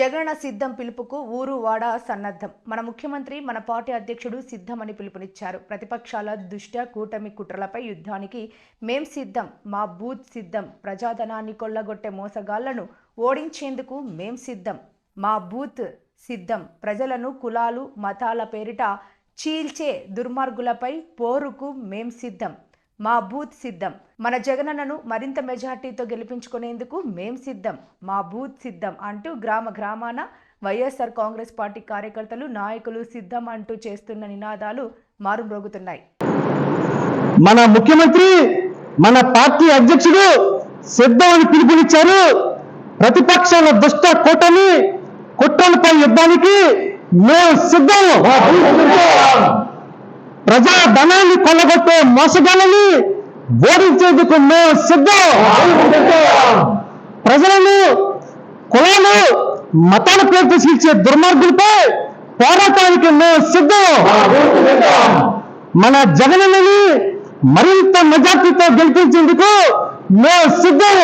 జగనన్న సిద్ధం పిలుపుకు ఊరు వాడ సన్నద్ధం. మన ముఖ్యమంత్రి మన పార్టీ అధ్యక్షుడు సిద్ధమని పిలుపునిచ్చారు. ప్రతిపక్షాల దుష్ట కూటమి కుట్రలపై యుద్ధానికి మేం సిద్ధం, మా బూత్ సిద్ధం, ప్రజాధనాన్ని కొల్లగొట్టే మోసగాళ్లను ఓడించేందుకు మేం సిద్ధం, మా బూత్ సిద్ధం, ప్రజలను కులాలు మతాల పేరిట చీల్చే దుర్మార్గులపై పోరుకు మేం సిద్ధం, మా బూత్ సిద్ధం, మన జగనన్నను మరింత మెజార్టీతో గెలిపించుకునేందుకు మేం సిద్ధం, మా బూత్ సిద్ధం అంటూ గ్రామాన వైఎస్ఆర్ కాంగ్రెస్ పార్టీ కార్యకర్తలు నాయకులు సిద్ధం అంటూ చేస్తున్న నినాదాలు మారుమ్రోగుతున్నాయి. మన ముఖ్యమంత్రి మన పార్టీ అధ్యక్షుడు సిద్ధం అని పిలుపునిచ్చారు. ప్రతిపక్షాల దుష్ట కూటమి కుట్రలపై యుద్ధానికి మేము సిద్ధం, ప్రజా ధనాన్ని కొల్లగొట్టే మోసగాళ్ళని ఓడించేందుకు మేము సిద్ధం, ప్రజలను కులాలు మతాల పేరుతో చీల్చే దుర్మార్గులపై పోరాటానికి మేము సిద్ధం, మన జగనన్నని మరింత మెజార్టీతో గెలిపించేందుకు మేము సిద్ధం.